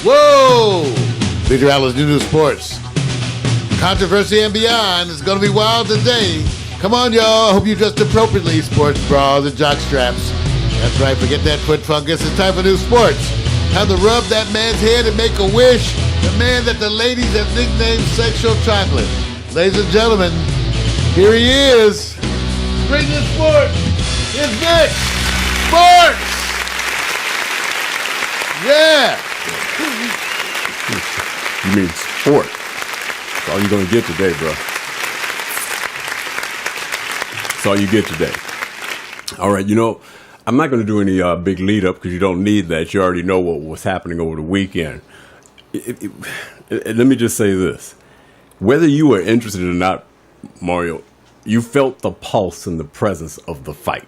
Whoa! Victor Allen's new Sports. Controversy and beyond. It's going to be wild today. Come on, y'all. I hope you dressed appropriately. Sports bras and jock straps. That's right. Forget that foot fungus. It's time for new sports. Time to rub that man's head and make a wish. The man that the ladies have nicknamed Sexual Chocolate. Ladies and gentlemen, here he is. Bring the sport. It's Vic Sportz. Yeah. You mean sport. That's all you're going to get today, bro. That's all you get today. All right, I'm not going to do any big lead up because you don't need that. You already know what was happening over the weekend. Let me just say this. Whether you were interested or not, Mario, you felt the pulse and the presence of the fight.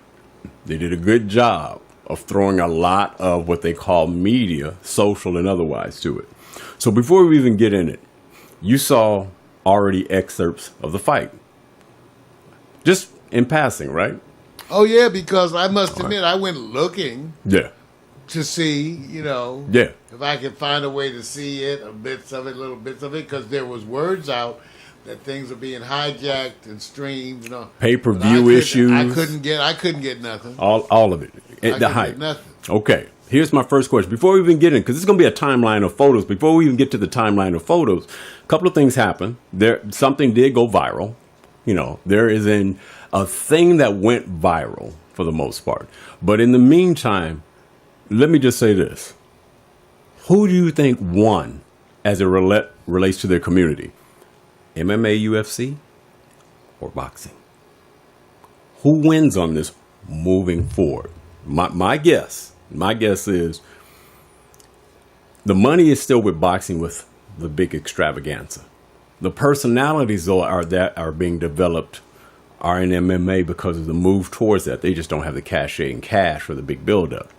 They did a good job of throwing a lot of what they call media, social and otherwise, to it. So before we even get in it, you saw already excerpts of the fight. Just in passing, right? Oh, yeah, because I must admit, I went looking to see, if I could find a way to see it, little bits of it, because there was words out that things were being hijacked and streamed, Pay-per-view issues. I couldn't get nothing. All of it. The hype. Nothing. Okay. Here's my first question. Before we even get in, because it's going to be a timeline of photos. Before we even get to the timeline of photos, a couple of things happened. Something did go viral. There is a thing that went viral for the most part. But in the meantime, let me just say this. Who do you think won as it relates to their community? MMA, UFC, or boxing? Who wins on this moving forward? My guess is the money is still with boxing with the big extravaganza. The personalities though are being developed are in MMA because of the move towards that. They just don't have the cachet and cash for the big buildup.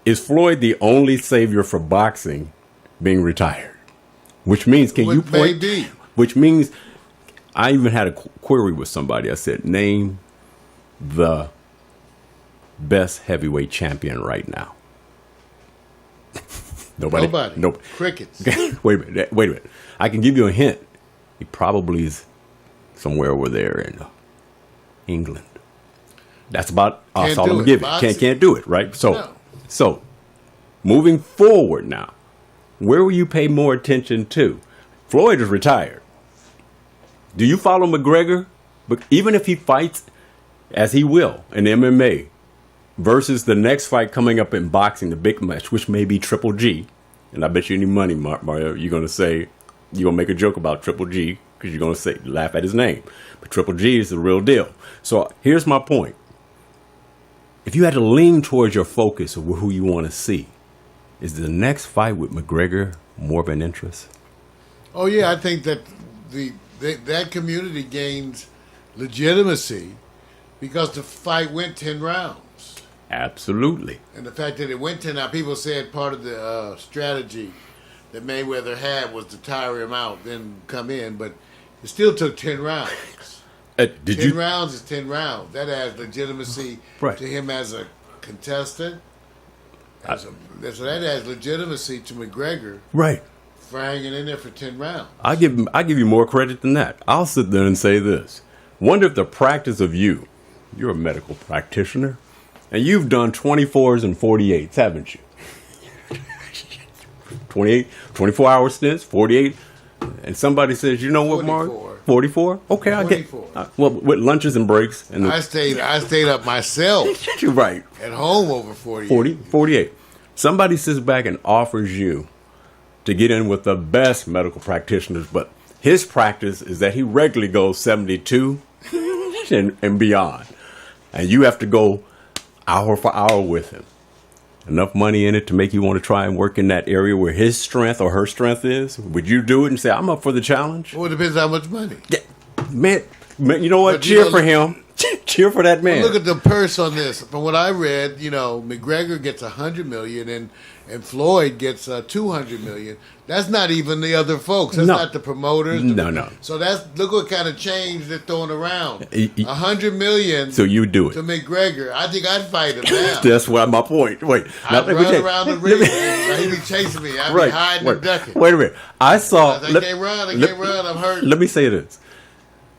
Is Floyd the only savior for boxing being retired? Which means, which means I even had a query with somebody. I said, name the best heavyweight champion right now. Nobody. Nope. Crickets. Wait a minute. I can give you a hint. He probably is somewhere over there in England. That's about all I'm gonna give it. Can't do it, right? So moving forward now, where will you pay more attention to? Floyd is retired. Do you follow McGregor? But even if he fights, as he will in MMA, versus the next fight coming up in boxing, the big match, which may be Triple G, and I bet you any money, Mario, you're gonna make a joke about Triple G because you're gonna laugh at his name, but Triple G is the real deal. So here's my point: if you had to lean towards your focus of who you want to see, is the next fight with McGregor more of an interest? Oh yeah, I think that that community gains legitimacy because the fight went 10 rounds. Absolutely. And the fact that it went 10 rounds, people said part of the strategy that Mayweather had was to tire him out, then come in, but it still took 10 rounds. 10 rounds is 10 rounds. That adds legitimacy to him as a contestant. So that adds legitimacy to McGregor. Right. For hanging in there for 10 rounds. I give you more credit than that. I'll sit there and say this. Wonder if the practice of you're a medical practitioner, and you've done 24s and 48s, haven't you? 24-hour stints, 48, and somebody says, you know what, Mark? 44? Okay, I get. Well, with lunches and breaks, and I stayed up myself. You're right. At home over 48. 48. Somebody sits back and offers you to get in with the best medical practitioners, but his practice is that he regularly goes 72 and beyond, and you have to go hour for hour with him. Enough money in it to make you want to try and work in that area where his strength or her strength is? Would you do it and say, I'm up for the challenge? Well, it depends how much money. Yeah. Man, you know what? Cheer for him. Cheer for that man. Well, look at the purse on this. From what I read, McGregor gets $100 million and Floyd gets $200 million. That's not even the other folks. That's not the promoters. No. So look what kind of change they're throwing around. $100 million. So you do it to McGregor. I think I'd fight him now. That's what my point. Wait, I'd run around the ring. He'd be chasing me. I'd be hiding and ducking. Wait a minute. I can't run. I can't run. I'm hurt. Let me say this: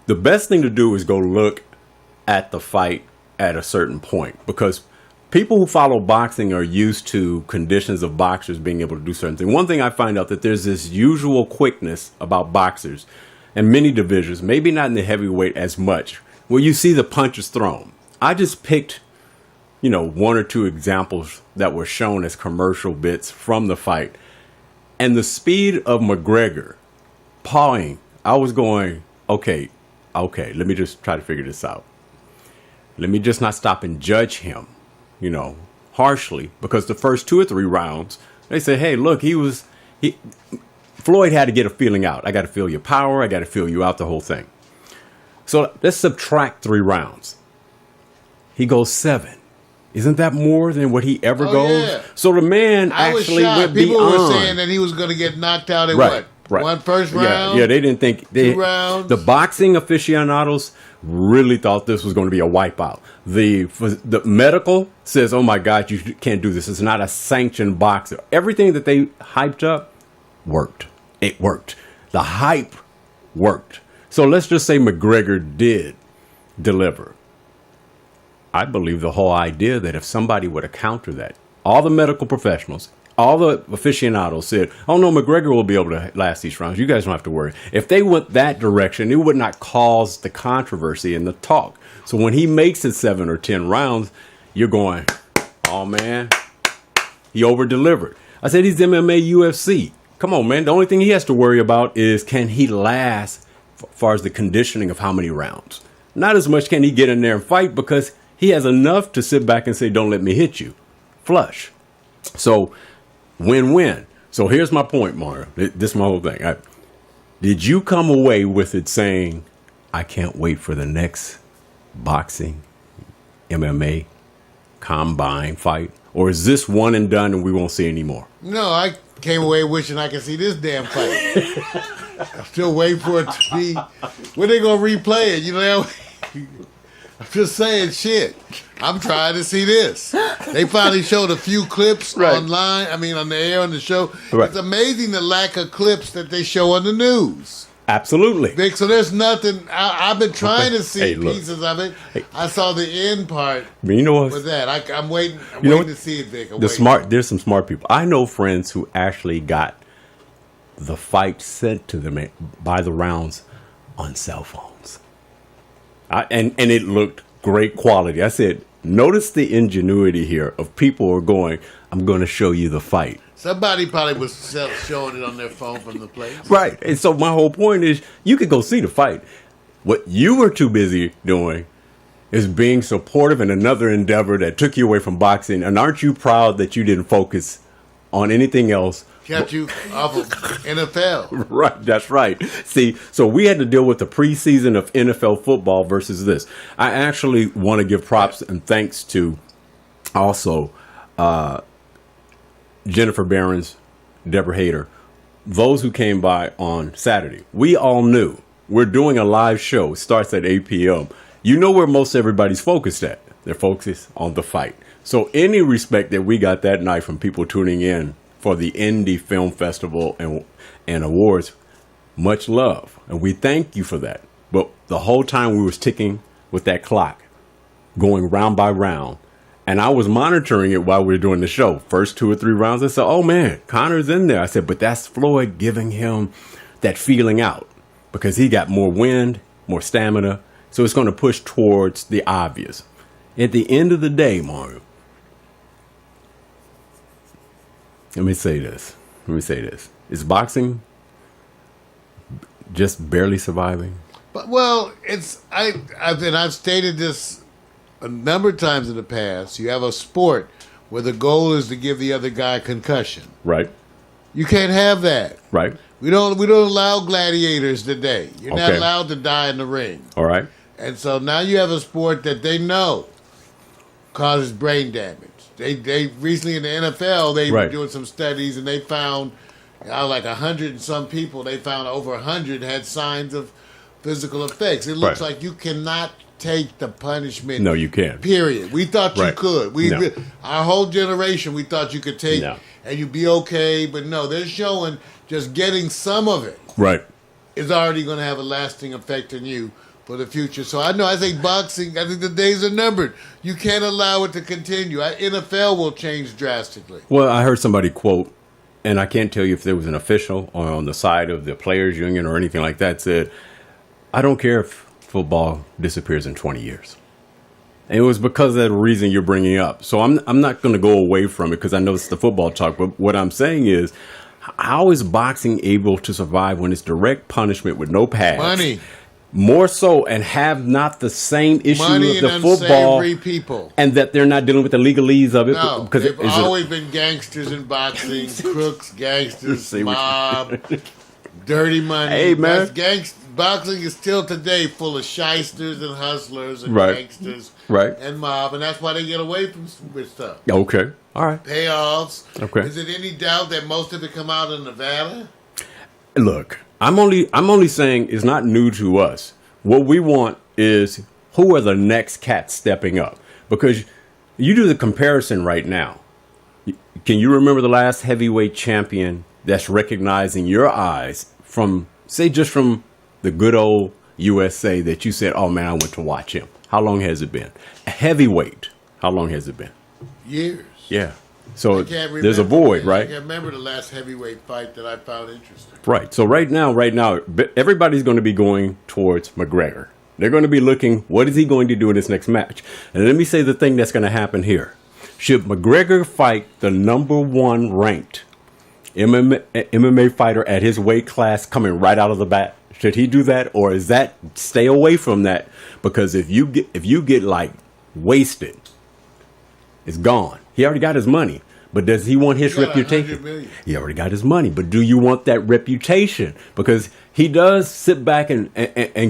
the best thing to do is go look at the fight at a certain point, because people who follow boxing are used to conditions of boxers being able to do certain things. One thing I find out that there's this usual quickness about boxers in many divisions, maybe not in the heavyweight as much, where you see the punches thrown. I just picked, one or two examples that were shown as commercial bits from the fight. And the speed of McGregor pawing, I was going, okay, let me just try to figure this out. Let me just not stop and judge him, harshly, because the first 2 or 3 rounds, they say, hey, look, Floyd had to get a feeling out. I got to feel your power. I got to feel you out, the whole thing. So let's subtract 3 rounds. He goes 7. Isn't that more than what he ever goes? Yeah. So the man actually went People beyond. People were saying that he was going to get knocked out in what? Right. One first round? Yeah, they didn't think. 2 rounds? The boxing aficionados really thought this was going to be a wipeout. The medical says, oh my God, you can't do this. It's not a sanctioned boxer. Everything that they hyped up worked. It worked. The hype worked. So let's just say McGregor did deliver. I believe the whole idea that if somebody were to counter that, all the medical professionals, all the aficionados said, oh no, McGregor will be able to last these rounds. You guys don't have to worry. If they went that direction, it would not cause the controversy and the talk. So when he makes it 7 or 10 rounds, you're going, oh man, he over-delivered. I said, he's MMA UFC. Come on, man. The only thing he has to worry about is, can he last as far as the conditioning of how many rounds? Not as much can he get in there and fight, because he has enough to sit back and say, don't let me hit you. Flush. So win-win. So here's my point, Mario. This is my whole thing. Did you come away with it saying, I can't wait for the next boxing, MMA, combine fight? Or is this one and done and we won't see any more? No, I came away wishing I could see this damn fight. I'm still waiting for it to be. When they going to replay it? I'm just saying shit. I'm trying to see this. They finally showed a few clips online. I mean, on the air, on the show. Right. It's amazing the lack of clips that they show on the news. Absolutely. Vic, so there's nothing. I've been trying to see pieces of it. I saw the end part. You know what? With that, I'm waiting. I'm waiting to see it, Vic. There's some smart people. I know friends who actually got the fight sent to them by the rounds on cell phones. And it looked great quality. I said, notice the ingenuity here of people who are going, I'm going to show you the fight. Somebody probably was showing it on their phone from the place. Right. And so my whole point is, you could go see the fight. What you were too busy doing is being supportive in another endeavor that took you away from boxing. And aren't you proud that you didn't focus on anything else? Kept you off of NFL. Right, that's right. See, so we had to deal with the preseason of NFL football versus this. I actually want to give props and thanks to also Jennifer Behrens, Deborah Hayter, those who came by on Saturday. We all knew we're doing a live show. It starts at 8 p.m. You know where most everybody's focused at. They're focused on the fight. So any respect that we got that night from people tuning in for the Indie Film Festival and awards, much love. And we thank you for that. But the whole time we was ticking with that clock, going round by round. And I was monitoring it while we were doing the show. First 2 or 3 rounds, I said, oh man, Connor's in there. I said, but that's Floyd giving him that feeling out because he got more wind, more stamina. So it's going to push towards the obvious. At the end of the day, Mario, let me say this. Is boxing just barely surviving? But I've stated this a number of times in the past. You have a sport where the goal is to give the other guy a concussion. Right. You can't have that. Right. We don't allow gladiators today. You're not allowed to die in the ring. All right. And so now you have a sport that they know causes brain damage. They recently in the NFL, they were doing some studies and they found like 100 and some people, they found over 100 had signs of physical effects. It looks like you cannot take the punishment. No, you can't. Period. We thought you could. Our whole generation, we thought you could take and you'd be okay. But no, they're showing just getting some of it is already going to have a lasting effect on you for the future. So I think boxing, I think the days are numbered. You can't allow it to continue. NFL will change drastically. Well, I heard somebody quote, and I can't tell you if there was an official or on the side of the players union or anything like that, said, I don't care if football disappears in 20 years. And it was because of that reason you're bringing up. So I'm not going to go away from it because I know it's the football talk. But what I'm saying is, how is boxing able to survive when it's direct punishment with no pads? Money. More so, and have not the same issue Money of the and football, people. And that they're not dealing with the legalese of it. No, because they've always been gangsters in boxing, crooks, gangsters, mob, dirty money. Hey, man. Boxing is still today full of shysters and hustlers and gangsters and mob, and that's why they get away from with stuff. Okay, all right. Payoffs. Okay. Is it any doubt that most of it come out of Nevada? Look, I'm only saying it's not new to us. What we want is who are the next cats stepping up? Because you do the comparison right now. Can you remember the last heavyweight champion that's recognized in your eyes from, say, just from the good old USA that you said, oh man, I went to watch him? How long has it been? A heavyweight. How long has it been? Years. Yeah. So there's a void, right? I can't remember the last heavyweight fight that I found interesting. Right. So right now, everybody's going to be going towards McGregor. They're going to be looking, what is he going to do in this next match? And let me say the thing that's going to happen here. Should McGregor fight the number one ranked MMA fighter at his weight class coming right out of the bat? Should he do that, or is that stay away from that? Because if you get like wasted, it's gone. He already got his money, but does he want his reputation? He already got his money, but do you want that reputation? Because he does sit back and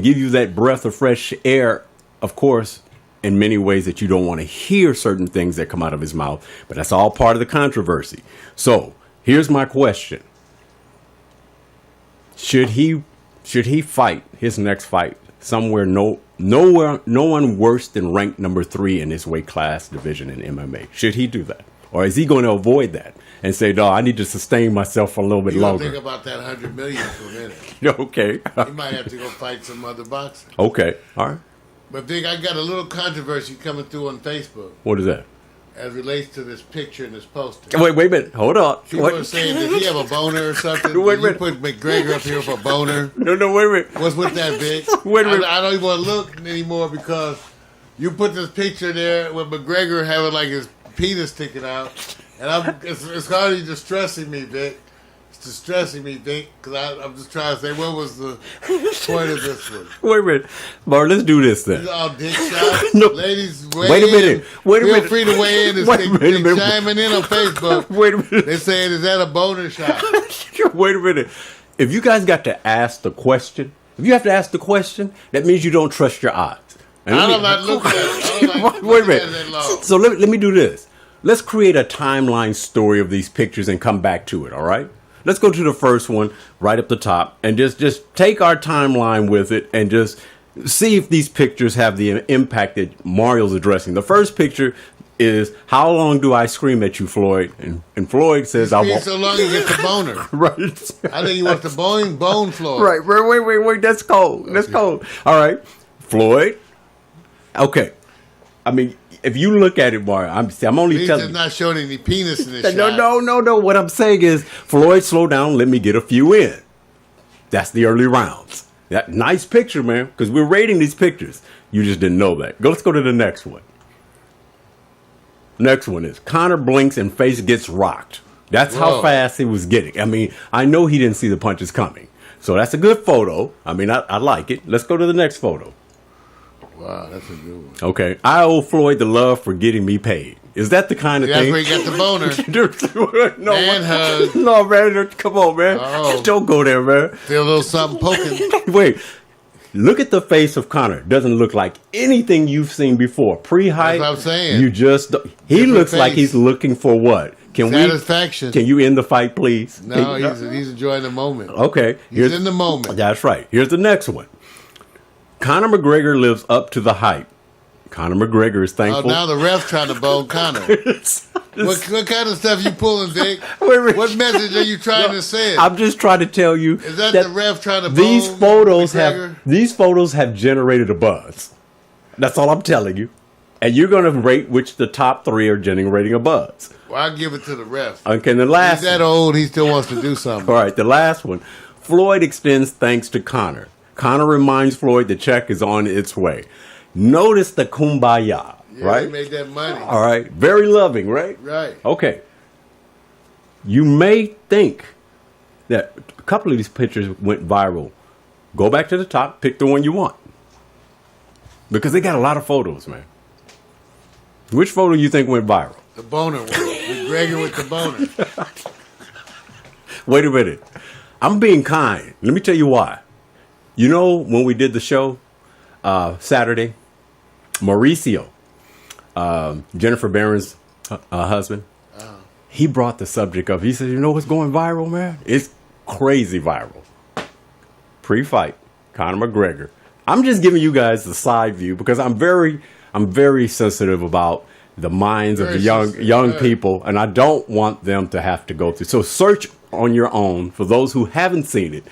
give you that breath of fresh air, of course, in many ways that you don't want to hear certain things that come out of his mouth, but that's all part of the controversy. So here's my question. Should he fight his next fight somewhere no one worse than ranked number 3 in his weight class division in MMA? Should he do that? Or is he going to avoid that and say, no, I need to sustain myself for a little bit longer? Think about that $100 million for a minute. Okay. He might have to go fight some other boxer. Okay. All right. But Vic, I got a little controversy coming through on Facebook. What is that? As relates to this picture and this poster. Wait a minute. Hold on. People are saying, did he have a boner or something? Wait a minute. You put McGregor up here for a boner? No, wait a minute. What's with that, Vic? Wait a minute. I don't even want to look anymore because you put this picture there with McGregor having like his penis sticking out. And it's hardly distressing me, Vic. It's distressing me, Vic, because I'm just trying to say, what was the point of this one? Wait a minute. Bar, let's do this then. These all dick shots. No. Ladies, wait a minute. Feel free to weigh in and chiming in on Facebook. Wait a minute. They're saying, is that a boner shot? Wait a minute. If you guys got to ask the question, if you have to ask the question, that means you don't trust your odds. I'm not looking at it. Wait a minute. So let me do this. Let's create a timeline story of these pictures and come back to it, all right? Let's go to the first one right up the top and just take our timeline with it and just see if these pictures have the impact that Mario's addressing. The first picture is, how long do I scream at you, Floyd? And Floyd says, I won't. So long you get the boner. Right. I think he wants the bone Floyd. Right. Wait. That's cold. That's cold. All right. Floyd. Okay. I mean, if you look at it, Mario, I'm only telling you. He's not showing any penis in this shot. No. What I'm saying is, Floyd, slow down. Let me get a few in. That's the early rounds. That nice picture, man, because we're rating these pictures. You just didn't know that. Let's go to the next one. Next one is Connor blinks and face gets rocked. That's how fast he was getting. I mean, I know he didn't see the punches coming. So that's a good photo. I mean, I like it. Let's go to the next photo. Wow, that's a good one. Okay. I owe Floyd the love for getting me paid. Is that the kind of thing? That's where you got the boner. No, man hug. No, man. Come on, man. Oh. Don't go there, man. Feel a little something poking. Wait. Look at the face of Connor. Doesn't look like anything you've seen before. Pre-hype. That's what I'm saying. You just he looks like he's looking for what? Satisfaction. Can you end the fight, please? No, he's enjoying the moment. Okay. He's in the moment. That's right. Here's the next one. Conor McGregor lives up to the hype. Conor McGregor is thankful. Oh, now the ref's trying to bone Conor. What kind of stuff you pulling, Dick? What message are you trying to send? I'm just trying to tell you. Is that the ref trying to bone these photos have generated a buzz. That's all I'm telling you. And you're going to rate which the top 3 are generating a buzz. Well, I'll give it to the ref. Okay, the last. He's that old, he still wants to do something. All right, the last one. Floyd extends thanks to Conor. Conor reminds Floyd the check is on its way. Notice the kumbaya, right? He made that money. All right, very loving, right? Right. Okay. You may think that a couple of these pictures went viral. Go back to the top, pick the one you want. Because they got a lot of photos, man. Which photo you think went viral? The boner one. McGregor with the boner. Wait a minute. I'm being kind. Let me tell you why. You know, when we did the show Saturday, Mauricio, Jennifer Barron's husband, he brought the subject up. He said, you know what's going viral, man? It's crazy viral. Pre-fight, Conor McGregor. I'm just giving you guys the side view because I'm very sensitive about the minds of the young people, and I don't want them to have to go through. So search on your own for those who haven't seen it.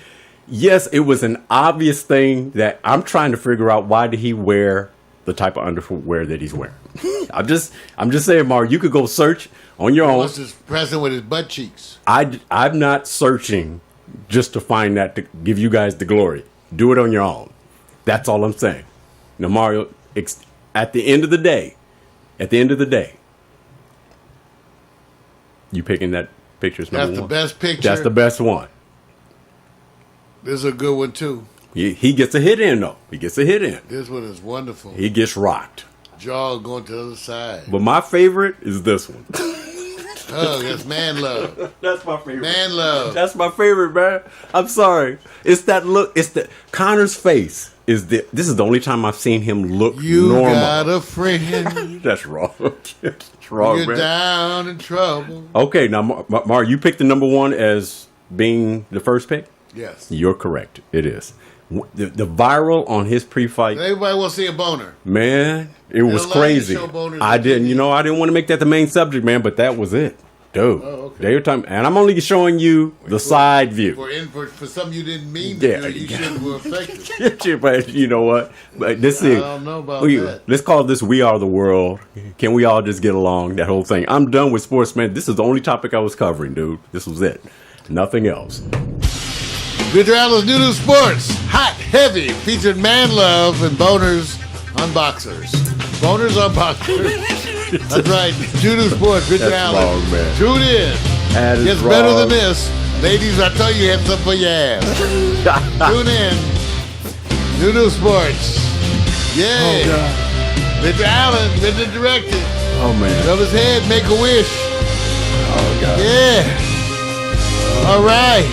Yes, it was an obvious thing that I'm trying to figure out why did he wear the type of underwear that he's wearing. I'm just saying, Mark, you could go search on your own. What's his present with his butt cheeks? I'm not searching just to find that to give you guys the glory. Do it on your own. That's all I'm saying. Now, Mario, at the end of the day, you picking that picture's number one. That's the best picture. That's the best one. This is a good one, too. He gets a hit in, though. He gets a hit in. This one is wonderful. He gets rocked. Jaw going to the other side. But my favorite is this one. Oh, that's man love. That's my favorite. Man love. That's my favorite, man. I'm sorry. It's that look. It's the Conor's face. This is the only time I've seen him look normal. You got a friend. That's wrong. That's wrong, You're man. down in trouble. Okay, now, Mar, you picked the number one as being the first pick? Yes. You're correct. It is. The viral on his pre-fight. Everybody will see a boner. Man, it was crazy. I didn't want to make that the main subject, man, but that was it. Dude. Oh, okay. They were talking, and I'm only showing you the side view. For something you didn't mean to do, you shouldn't have affected. But you know what? But this is, I don't know about that. Let's call this We Are the World. Can we all just get along? That whole thing. I'm done with sports, man. This is the only topic I was covering, dude. This was it. Nothing else. Victor Allen's New Sports. Hot, heavy, featured man love and boners on boxers. Boners on boxers. That's right. New Sports, Victor Allen. Wrong, man. Tune in. That is Gets wrong. better than this. Ladies, I tell you, have something for your ass. Tune in. New Sports. Yeah. Oh, Victor Allen, Victor directed. Oh, man. Rub his head, make a wish. Oh, God. Yeah. All right.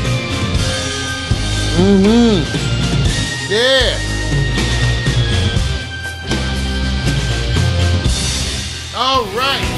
Yeah. All right.